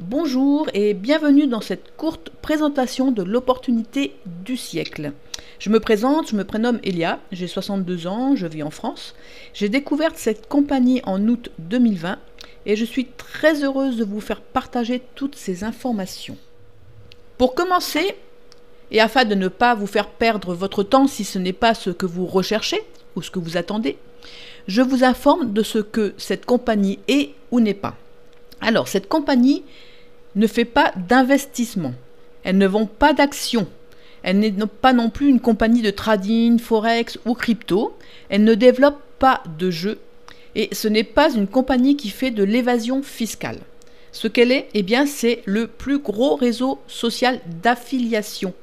Bonjour et bienvenue dans cette courte présentation de l'opportunité du siècle. Je me présente, je me prénomme Elia, j'ai 62 ans, je vis en France. J'ai découvert cette compagnie en août 2020 et je suis très heureuse de vous faire partager toutes ces informations. Pour commencer, et afin de ne pas vous faire perdre votre temps si ce n'est pas ce que vous recherchez ou ce que vous attendez, je vous informe de ce que cette compagnie est ou n'est pas. Alors, cette compagnie ne fait pas d'investissement. Elle ne vend pas d'actions. Elle n'est pas non plus une compagnie de trading, forex ou crypto. Elle ne développe pas de jeux. Et ce n'est pas une compagnie qui fait de l'évasion fiscale. Ce qu'elle est, eh bien, c'est le plus gros réseau social d'affiliation,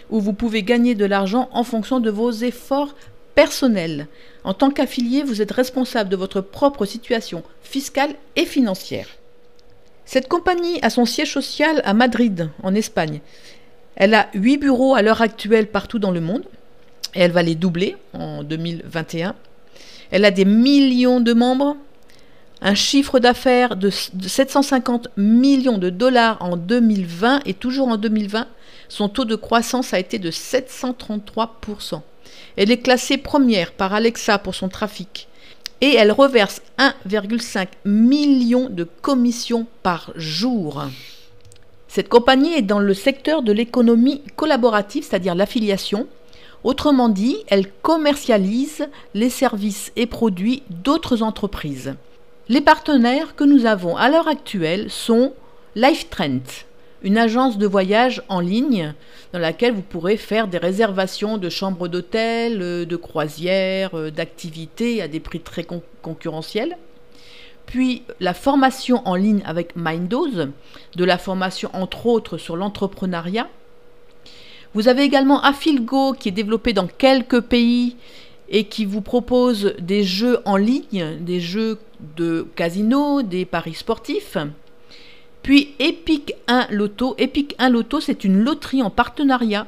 où vous pouvez gagner de l'argent en fonction de vos efforts personnels. En tant qu'affilié, vous êtes responsable de votre propre situation fiscale et financière. Cette compagnie a son siège social à Madrid, en Espagne. Elle a 8 bureaux à l'heure actuelle partout dans le monde, et elle va les doubler en 2021. Elle a des millions de membres, un chiffre d'affaires de 750 millions de dollars en 2020, et toujours en 2020, son taux de croissance a été de 733%. Elle est classée première par Alexa pour son trafic. Et elle reverse 1,5 million de commissions par jour. Cette compagnie est dans le secteur de l'économie collaborative, c'est-à-dire l'affiliation. Autrement dit, elle commercialise les services et produits d'autres entreprises. Les partenaires que nous avons à l'heure actuelle sont LifeTrend, une agence de voyage en ligne dans laquelle vous pourrez faire des réservations de chambres d'hôtel, de croisières, d'activités à des prix très concurrentiels. Puis la formation en ligne avec Mindos, de la formation entre autres sur l'entrepreneuriat. Vous avez également Affilgo qui est développé dans quelques pays et qui vous propose des jeux en ligne, des jeux de casino, des paris sportifs. Puis Epic 1 Loto. Epic 1 Loto, c'est une loterie en partenariat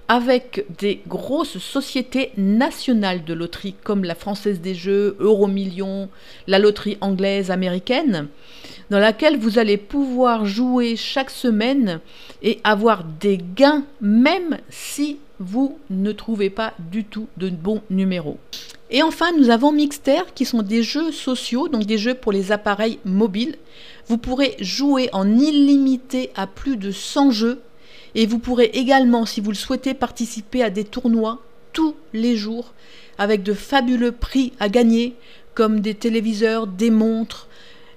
avec des grosses sociétés nationales de loterie comme la Française des Jeux, Euromillions, la loterie anglaise, américaine, dans laquelle vous allez pouvoir jouer chaque semaine et avoir des gains même si vous ne trouvez pas du tout de bons numéros. Et enfin, nous avons Mixter qui sont des jeux sociaux, donc des jeux pour les appareils mobiles. Vous pourrez jouer en illimité à plus de 100 jeux et vous pourrez également, si vous le souhaitez, participer à des tournois tous les jours avec de fabuleux prix à gagner comme des téléviseurs, des montres,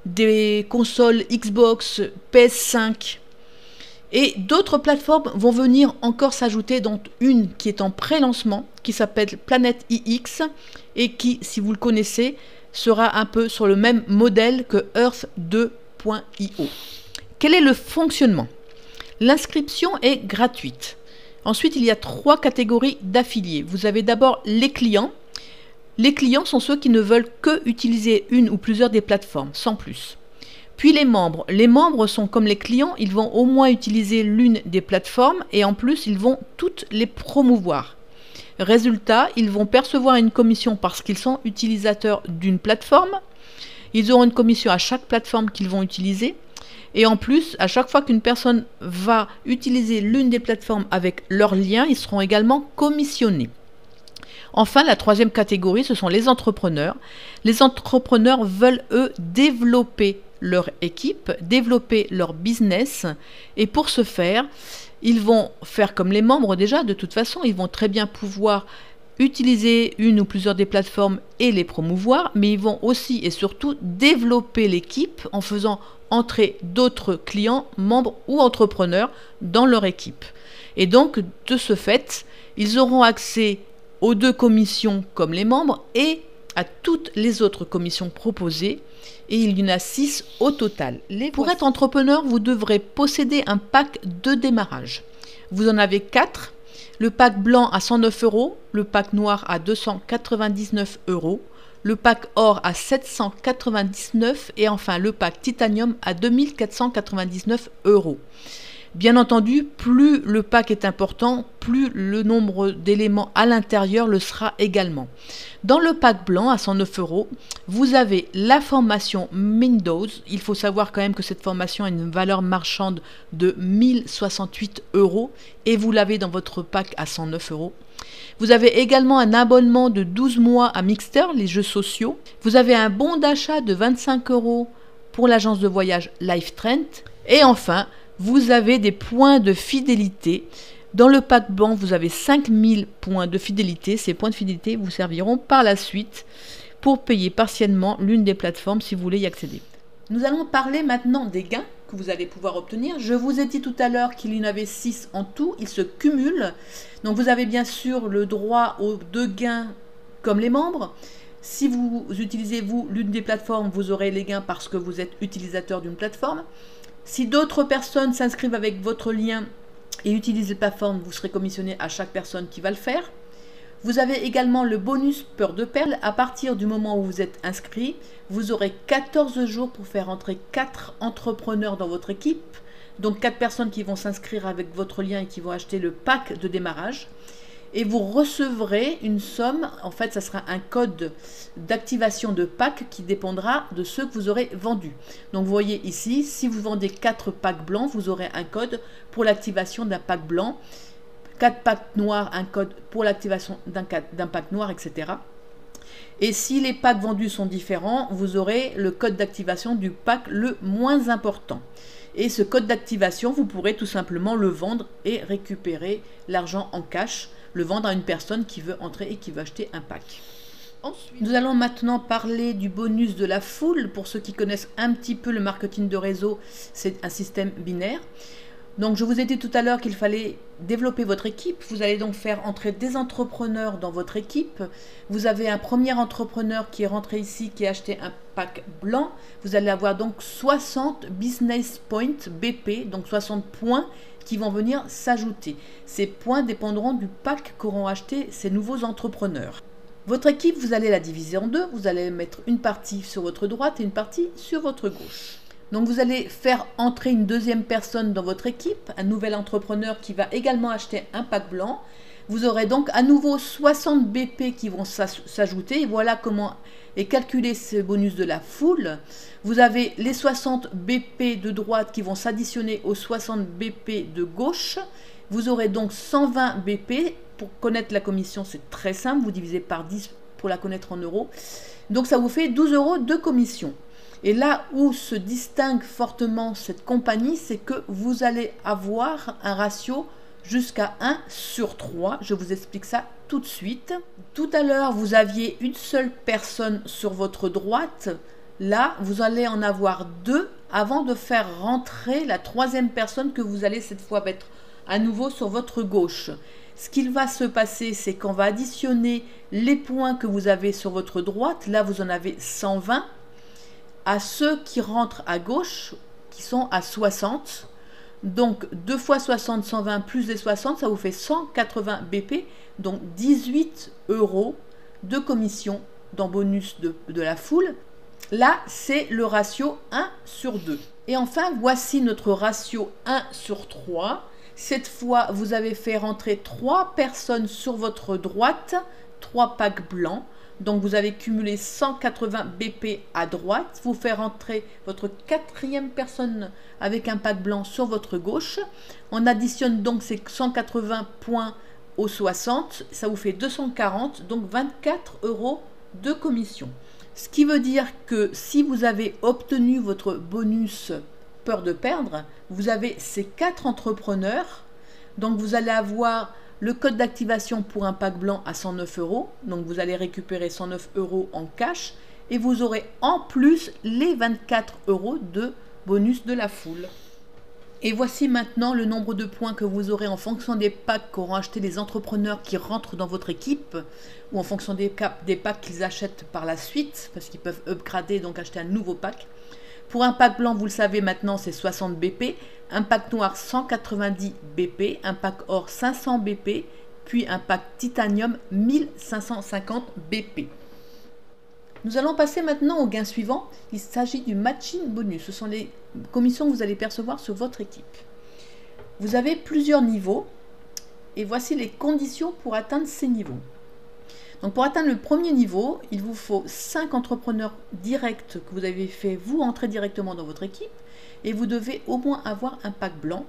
des consoles Xbox, PS5. Et d'autres plateformes vont venir encore s'ajouter, dont une qui est en pré-lancement, qui s'appelle Planète iX, et qui, si vous le connaissez, sera un peu sur le même modèle que Earth 2.io. Quel est le fonctionnement? L'inscription est gratuite. Ensuite, il y a 3 catégories d'affiliés. Vous avez d'abord les clients. Les clients sont ceux qui ne veulent que utiliser une ou plusieurs des plateformes, sans plus. Puis les membres. Les membres sont comme les clients, ils vont au moins utiliser l'une des plateformes et en plus, ils vont toutes les promouvoir. Résultat, ils vont percevoir une commission parce qu'ils sont utilisateurs d'une plateforme. Ils auront une commission à chaque plateforme qu'ils vont utiliser. Et en plus, à chaque fois qu'une personne va utiliser l'une des plateformes avec leur lien, ils seront également commissionnés. Enfin, la 3e catégorie, ce sont les entrepreneurs. Les entrepreneurs veulent, eux, développer leur équipe, développer leur business. Et pour ce faire, ils vont faire comme les membres déjà, de toute façon, ils vont très bien pouvoir utiliser une ou plusieurs des plateformes et les promouvoir, mais ils vont aussi et surtout développer l'équipe en faisant entrer d'autres clients, membres ou entrepreneurs dans leur équipe. Et donc, de ce fait, ils auront accès aux 2 commissions comme les membres et à toutes les autres commissions proposées. Et il y en a 6 au total. Pour être entrepreneur, vous devrez posséder un pack de démarrage. Vous en avez 4. Le pack blanc à 109 €, le pack noir à 299 €, le pack or à 799 € et enfin le pack titanium à 2499 €. Bien entendu, plus le pack est important, plus le nombre d'éléments à l'intérieur le sera également. Dans le pack blanc à 109 €, vous avez la formation Windows. Il faut savoir quand même que cette formation a une valeur marchande de 1068 € et vous l'avez dans votre pack à 109 €. Vous avez également un abonnement de 12 mois à Mixter, les jeux sociaux. Vous avez un bon d'achat de 25 € pour l'agence de voyage LifeTrend. Et enfin, vous avez des points de fidélité. Dans le pack blanc, vous avez 5000 points de fidélité. Ces points de fidélité vous serviront par la suite pour payer partiellement l'une des plateformes si vous voulez y accéder. Nous allons parler maintenant des gains que vous allez pouvoir obtenir. Je vous ai dit tout à l'heure qu'il y en avait 6 en tout. Ils se cumulent. Donc vous avez bien sûr le droit aux 2 gains comme les membres. Si vous utilisez l'une des plateformes, vous aurez les gains parce que vous êtes utilisateur d'une plateforme. Si d'autres personnes s'inscrivent avec votre lien et utilisent les plateformes, vous serez commissionné à chaque personne qui va le faire. Vous avez également le bonus Peur de perdre. À partir du moment où vous êtes inscrit, vous aurez 14 jours pour faire entrer 4 entrepreneurs dans votre équipe. Donc 4 personnes qui vont s'inscrire avec votre lien et qui vont acheter le pack de démarrage. Et vous recevrez une somme, en fait ça sera un code d'activation de pack qui dépendra de ceux que vous aurez vendus. Donc vous voyez ici, si vous vendez 4 packs blancs, vous aurez un code pour l'activation d'un pack blanc, 4 packs noirs, un code pour l'activation d'un pack noir, etc. Et si les packs vendus sont différents, vous aurez le code d'activation du pack le moins important. Et ce code d'activation, vous pourrez tout simplement le vendre et récupérer l'argent en cash, le vendre à une personne qui veut entrer et qui veut acheter un pack. Ensuite, nous allons maintenant parler du bonus de la foule. Pour ceux qui connaissent un petit peu le marketing de réseau, c'est un système binaire. Donc je vous ai dit tout à l'heure qu'il fallait développer votre équipe. Vous allez donc faire entrer des entrepreneurs dans votre équipe. Vous avez un premier entrepreneur qui est rentré ici, qui a acheté un pack blanc. Vous allez avoir donc 60 business points BP, donc 60 points qui vont venir s'ajouter. Ces points dépendront du pack qu'auront acheté ces nouveaux entrepreneurs. Votre équipe, vous allez la diviser en deux. Vous allez mettre une partie sur votre droite et une partie sur votre gauche. Donc vous allez faire entrer une deuxième personne dans votre équipe, un nouvel entrepreneur qui va également acheter un pack blanc. Vous aurez donc à nouveau 60 BP qui vont s'ajouter. Et voilà comment est calculé ce bonus de la foule. Vous avez les 60 BP de droite qui vont s'additionner aux 60 BP de gauche. Vous aurez donc 120 BP. Pour connaître la commission, c'est très simple. Vous divisez par 10 pour la connaître en euros. Donc ça vous fait 12 € de commission. Et là où se distingue fortement cette compagnie, c'est que vous allez avoir un ratio jusqu'à 1/3. Je vous explique ça tout de suite. Tout à l'heure, vous aviez une seule personne sur votre droite. Là, vous allez en avoir 2 avant de faire rentrer la troisième personne que vous allez cette fois mettre à nouveau sur votre gauche. Ce qu'il va se passer, c'est qu'on va additionner les points que vous avez sur votre droite. Là, vous en avez 120. À ceux qui rentrent à gauche, qui sont à 60. Donc 2 fois 60, 120 plus les 60, ça vous fait 180 BP. Donc 18 € de commission dans bonus de la foule. Là, c'est le ratio 1/2. Et enfin, voici notre ratio 1/3. Cette fois, vous avez fait rentrer 3 personnes sur votre droite, 3 packs blancs. Donc vous avez cumulé 180 BP à droite. Vous faites rentrer votre 4e personne avec un pack blanc sur votre gauche. On additionne donc ces 180 points aux 60. Ça vous fait 240, donc 24 € de commission. Ce qui veut dire que si vous avez obtenu votre bonus Peur de perdre, vous avez ces 4 entrepreneurs. Donc vous allez avoir le code d'activation pour un pack blanc à 109 €. Donc vous allez récupérer 109 € en cash. Et vous aurez en plus les 24 € de bonus de la foule. Et voici maintenant le nombre de points que vous aurez en fonction des packs qu'auront acheté les entrepreneurs qui rentrent dans votre équipe. Ou en fonction des packs qu'ils achètent par la suite. Parce qu'ils peuvent upgrader, donc acheter un nouveau pack. Pour un pack blanc, vous le savez maintenant, c'est 60 BP. Un pack noir, 190 BP. Un pack or, 500 BP. Puis un pack titanium, 1550 BP. Nous allons passer maintenant au gain suivant. Il s'agit du matching bonus. Ce sont les commissions que vous allez percevoir sur votre équipe. Vous avez plusieurs niveaux et voici les conditions pour atteindre ces niveaux. Donc pour atteindre le premier niveau, il vous faut 5 entrepreneurs directs que vous avez fait vous entrer directement dans votre équipe et vous devez au moins avoir un pack blanc.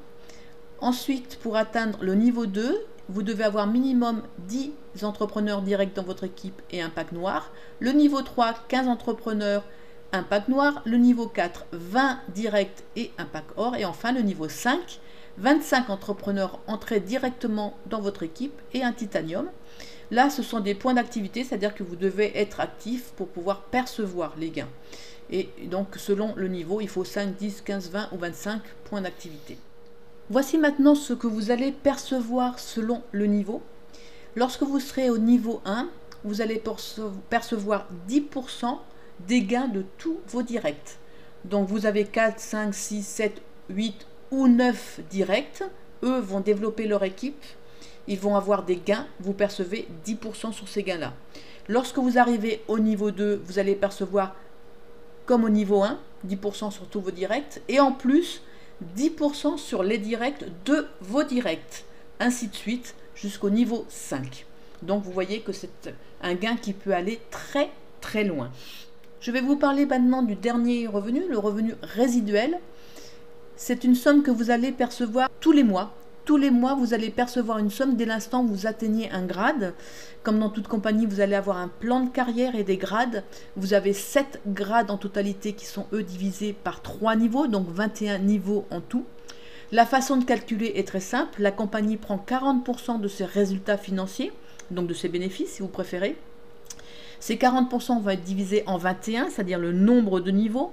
Ensuite, pour atteindre le niveau 2, vous devez avoir minimum 10 entrepreneurs directs dans votre équipe et un pack noir. Le niveau 3, 15 entrepreneurs, un pack noir. Le niveau 4, 20 directs et un pack or. Et enfin le niveau 5, 25 entrepreneurs entrés directement dans votre équipe et un titanium. Là, ce sont des points d'activité, c'est-à-dire que vous devez être actif pour pouvoir percevoir les gains. Et donc, selon le niveau, il faut 5, 10, 15, 20 ou 25 points d'activité. Voici maintenant ce que vous allez percevoir selon le niveau. Lorsque vous serez au niveau 1, vous allez percevoir 10% des gains de tous vos directs. Donc, vous avez 4, 5, 6, 7, 8 ou 9 directs. Eux vont développer leur équipe. Ils vont avoir des gains, vous percevez 10% sur ces gains-là. Lorsque vous arrivez au niveau 2, vous allez percevoir, comme au niveau 1, 10% sur tous vos directs, et en plus, 10% sur les directs de vos directs, ainsi de suite, jusqu'au niveau 5. Donc vous voyez que c'est un gain qui peut aller très très loin. Je vais vous parler maintenant du dernier revenu, le revenu résiduel. C'est une somme que vous allez percevoir tous les mois. Tous les mois, vous allez percevoir une somme dès l'instant où vous atteignez un grade. Comme dans toute compagnie, vous allez avoir un plan de carrière et des grades. Vous avez 7 grades en totalité qui sont, eux, divisés par 3 niveaux, donc 21 niveaux en tout. La façon de calculer est très simple. La compagnie prend 40% de ses résultats financiers, donc de ses bénéfices, si vous préférez. Ces 40% vont être divisés en 21, c'est-à-dire le nombre de niveaux.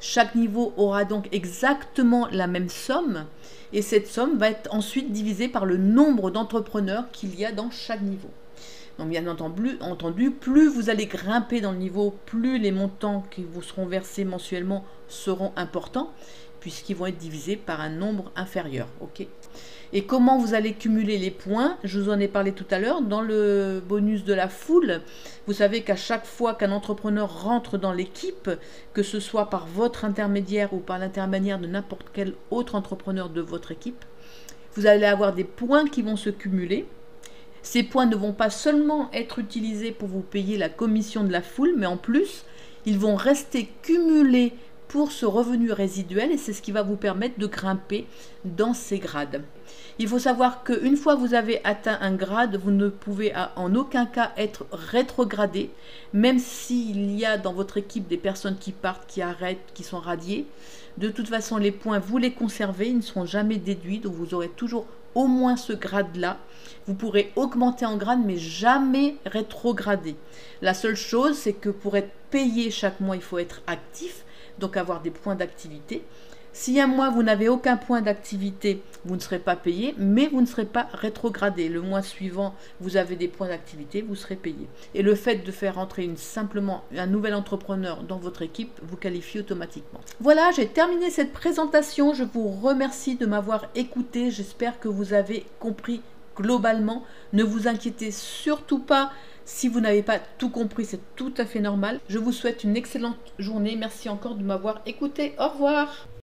Chaque niveau aura donc exactement la même somme et cette somme va être ensuite divisée par le nombre d'entrepreneurs qu'il y a dans chaque niveau. Donc bien entendu, plus vous allez grimper dans le niveau, plus les montants qui vous seront versés mensuellement seront importants puisqu'ils vont être divisés par un nombre inférieur. Okay. Et comment vous allez cumuler les points? Je vous en ai parlé tout à l'heure dans le bonus de la foule. Vous savez qu'à chaque fois qu'un entrepreneur rentre dans l'équipe, que ce soit par votre intermédiaire ou par l'intermédiaire de n'importe quel autre entrepreneur de votre équipe, vous allez avoir des points qui vont se cumuler. Ces points ne vont pas seulement être utilisés pour vous payer la commission de la foule, mais en plus, ils vont rester cumulés pour ce revenu résiduel et c'est ce qui va vous permettre de grimper dans ces grades. Il faut savoir qu'une fois que vous avez atteint un grade, vous ne pouvez en aucun cas être rétrogradé, même s'il y a dans votre équipe des personnes qui partent, qui arrêtent, qui sont radiées. De toute façon, les points, vous les conservez, ils ne seront jamais déduits, donc vous aurez toujours au moins ce grade-là. Vous pourrez augmenter en grade, mais jamais rétrograder. La seule chose, c'est que pour être payé chaque mois, il faut être actif, donc avoir des points d'activité. Si un mois vous n'avez aucun point d'activité, vous ne serez pas payé, mais vous ne serez pas rétrogradé. Le mois suivant, vous avez des points d'activité, vous serez payé. Et le fait de faire entrer simplement un nouvel entrepreneur dans votre équipe vous qualifie automatiquement. Voilà, j'ai terminé cette présentation. Je vous remercie de m'avoir écouté. J'espère que vous avez compris globalement. Ne vous inquiétez surtout pas. Si vous n'avez pas tout compris, c'est tout à fait normal. Je vous souhaite une excellente journée. Merci encore de m'avoir écouté. Au revoir.